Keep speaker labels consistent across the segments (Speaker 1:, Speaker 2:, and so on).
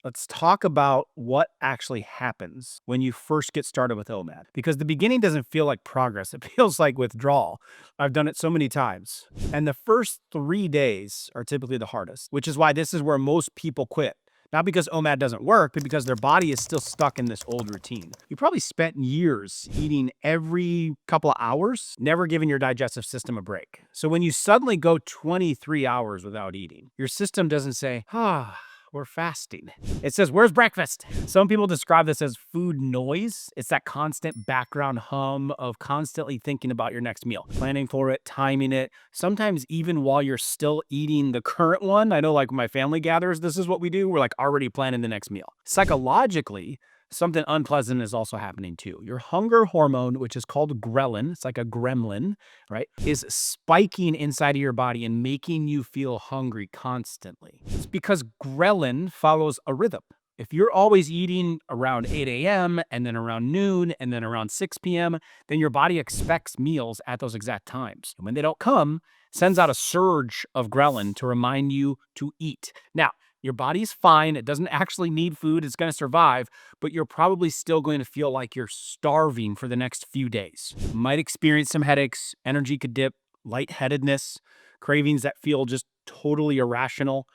Speaker 1: Let's talk about what actually happens when you first get started with OMAD. Because the beginning doesn't feel like progress, it feels like withdrawal. I've done it so many times. And the first 3 days are typically the hardest, which is why this is where most people quit. Not because OMAD doesn't work, but because their body is still stuck in this old routine. You probably spent years eating every couple of hours, never giving your digestive system a break. So when you suddenly go 23 hours without eating, your system doesn't say, we're fasting. It says, where's breakfast? Some people describe this as food noise. It's that constant background hum of constantly thinking about your next meal, planning for it, timing it, sometimes even while you're still eating the current one. I know like when my family gathers, this is what we do. We're like already planning the next meal. Psychologically, something unpleasant is also happening too. Your hunger hormone, which is called ghrelin, it's like a gremlin, right, is spiking inside of your body and making you feel hungry constantly. It's because ghrelin follows a rhythm. If you're always eating around 8 a.m. and then around noon and then around 6 p.m., then your body expects meals at those exact times. And when they don't come, sends out a surge of ghrelin to remind you to eat. Now, your body's fine. It doesn't actually need food. It's going to survive, but you're probably still going to feel like you're starving for the next few days. You might experience some headaches, energy could dip, lightheadedness, cravings that feel just totally irrational.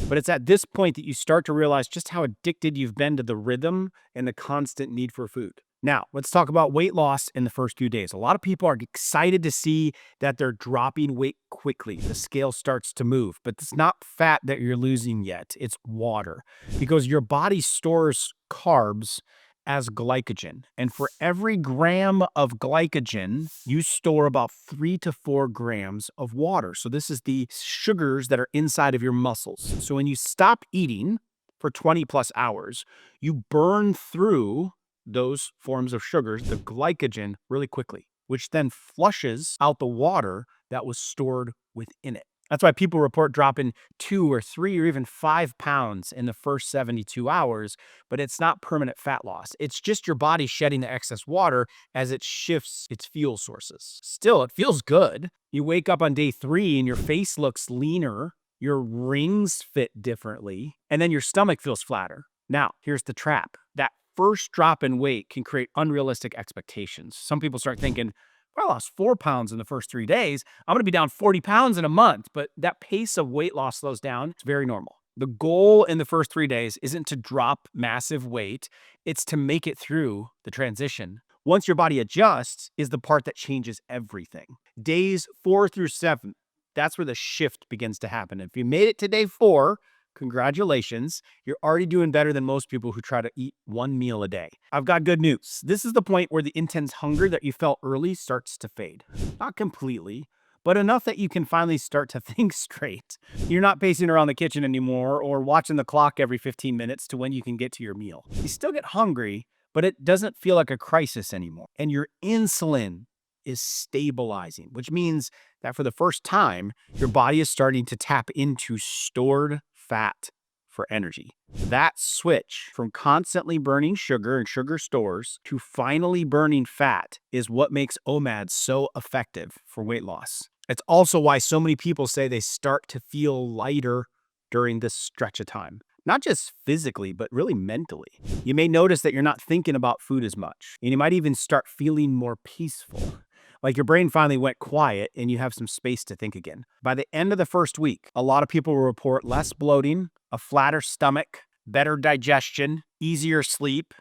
Speaker 1: But it's at this point that you start to realize just how addicted you've been to the rhythm and the constant need for food. Now, let's talk about weight loss in the first few days. A lot of people are excited to see that they're dropping weight quickly. The scale starts to move, but it's not fat that you're losing yet. It's water, because your body stores carbs as glycogen. And for every gram of glycogen, you store about 3 to 4 grams of water. So this is the sugars that are inside of your muscles. So when you stop eating for 20 plus hours, you burn through those forms of sugars, the glycogen, really quickly, which then flushes out the water that was stored within it. That's why people report dropping 2 or 3 or even 5 pounds in the first 72 hours, but it's not permanent fat loss. It's just your body shedding the excess water as it shifts its fuel sources. Still, it feels good. You wake up on day 3 and your face looks leaner, your rings fit differently, and then your stomach feels flatter. Now, here's the trap. That first drop in weight can create unrealistic expectations. Some people start thinking, well, I lost 4 pounds in the first 3 days. I'm going to be down 40 pounds in a month. But that pace of weight loss slows down. It's very normal. The goal in the first 3 days isn't to drop massive weight. It's to make it through the transition. Once your body adjusts is the part that changes everything. Days 4 through 7, that's where the shift begins to happen. If you made it to day 4, congratulations, you're already doing better than most people who try to eat 1 meal a day. I've got good news. This is the point where the intense hunger that you felt early starts to fade. Not completely, but enough that you can finally start to think straight. You're not pacing around the kitchen anymore or watching the clock every 15 minutes to when you can get to your meal. You still get hungry, but it doesn't feel like a crisis anymore. And your insulin is stabilizing, which means that for the first time, your body is starting to tap into stored fat for energy. That switch from constantly burning sugar and sugar stores to finally burning fat is what makes OMAD so effective for weight loss. It's also why so many people say they start to feel lighter during this stretch of time. Not just physically, but really mentally. You may notice that you're not thinking about food as much, and you might even start feeling more peaceful. Like your brain finally went quiet and you have some space to think again. By the end of the first week, a lot of people will report less bloating, a flatter stomach, better digestion, easier sleep,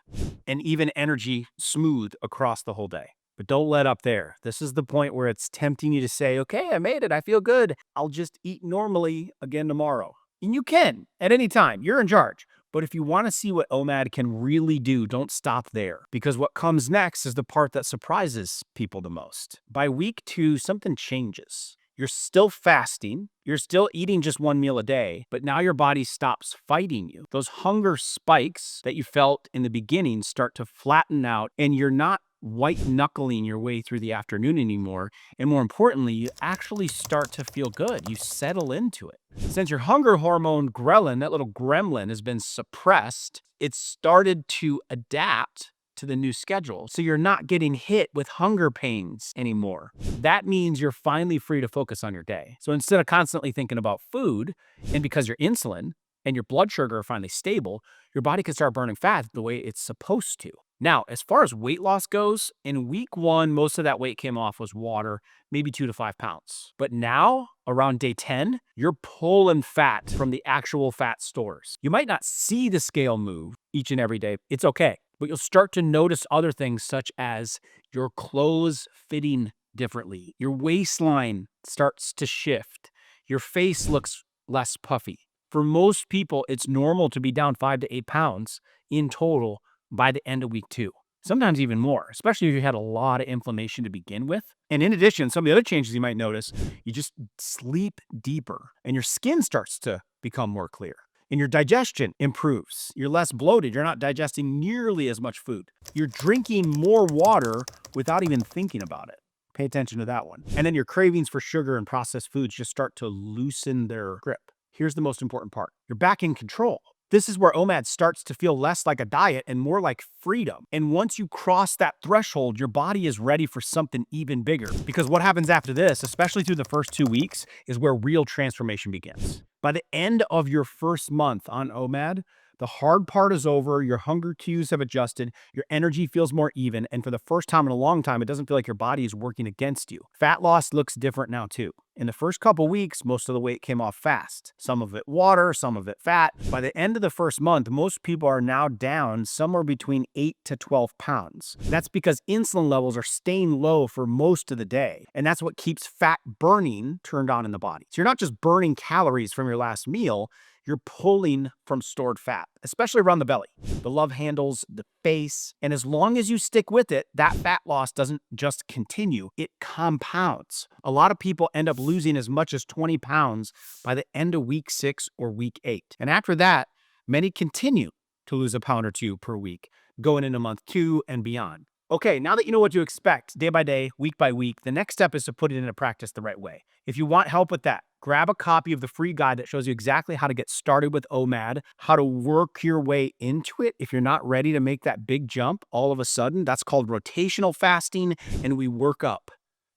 Speaker 1: and even energy smooth across the whole day. But don't let up there. This is the point where it's tempting you to say, okay, I made it. I feel good. I'll just eat normally again tomorrow. And you can at any time. You're in charge. But if you want to see what OMAD can really do, don't stop there, because what comes next is the part that surprises people the most. By week 2, something changes. You're still fasting, you're still eating just 1 meal a day, but now your body stops fighting you. Those hunger spikes that you felt in the beginning start to flatten out, and you're not white knuckling your way through the afternoon anymore. And more importantly, you actually start to feel good. You settle into it. Since your hunger hormone ghrelin, that little gremlin, has been suppressed, it's started to adapt to the new schedule. So you're not getting hit with hunger pains anymore. That means you're finally free to focus on your day. So instead of constantly thinking about food, and because your insulin, and your blood sugar are finally stable, your body can start burning fat the way it's supposed to. Now, as far as weight loss goes, in week 1, most of that weight came off was water, maybe 2 to 5 pounds. But now, around day 10, you're pulling fat from the actual fat stores. You might not see the scale move each and every day. It's okay. But you'll start to notice other things such as your clothes fitting differently. Your waistline starts to shift. Your face looks less puffy. For most people, it's normal to be down 5 to 8 pounds in total by the end of week 2. Sometimes even more, especially if you had a lot of inflammation to begin with. And in addition, some of the other changes you might notice, you just sleep deeper and your skin starts to become more clear. And your digestion improves. You're less bloated. You're not digesting nearly as much food. You're drinking more water without even thinking about it. Pay attention to that one. And then your cravings for sugar and processed foods just start to loosen their grip. Here's the most important part. You're back in control. This is where OMAD starts to feel less like a diet and more like freedom. And once you cross that threshold, your body is ready for something even bigger. Because what happens after this, especially through the first 2 weeks, is where real transformation begins. By the end of your first month on OMAD, the hard part is over, your hunger cues have adjusted, your energy feels more even, and for the first time in a long time, it doesn't feel like your body is working against you. Fat loss looks different now too. In the first couple weeks, most of the weight came off fast. Some of it water, some of it fat. By the end of the first month, most people are now down somewhere between 8 to 12 pounds. That's because insulin levels are staying low for most of the day, and that's what keeps fat burning turned on in the body. So you're not just burning calories from your last meal, you're pulling from stored fat, especially around the belly, the love handles, the face. And as long as you stick with it, that fat loss doesn't just continue, it compounds. A lot of people end up losing as much as 20 pounds by the end of week 6 or week 8. And after that, many continue to lose a pound or 2 per week, going into month 2 and beyond. Okay, now that you know what to expect day by day, week by week, the next step is to put it into practice the right way. If you want help with that, grab a copy of the free guide that shows you exactly how to get started with OMAD, how to work your way into it if you're not ready to make that big jump all of a sudden. That's called rotational fasting, and we work up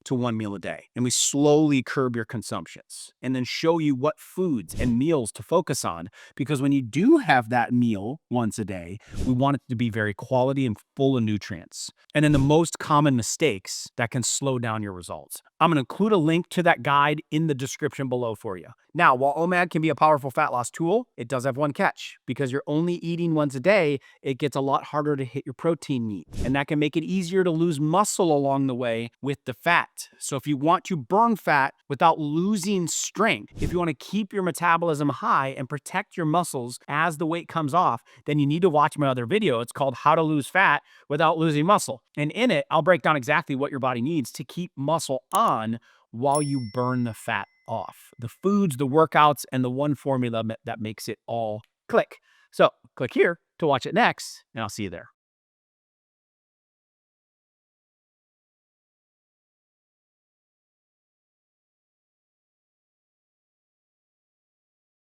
Speaker 1: to 1 meal a day. And we slowly curb your consumptions and then show you what foods and meals to focus on. Because when you do have that meal once a day, we want it to be very quality and full of nutrients. And then the most common mistakes that can slow down your results. I'm going to include a link to that guide in the description below for you. Now, while OMAD can be a powerful fat loss tool, it does have one catch. Because you're only eating once a day, it gets a lot harder to hit your protein need. And that can make it easier to lose muscle along the way with the fat. So if you want to burn fat without losing strength, if you want to keep your metabolism high and protect your muscles as the weight comes off, then you need to watch my other video. It's called How to Lose Fat Without Losing Muscle. And in it, I'll break down exactly what your body needs to keep muscle on while you burn the fat off. The foods, the workouts, and the one formula that makes it all click. So click here to watch it next, and I'll see you there.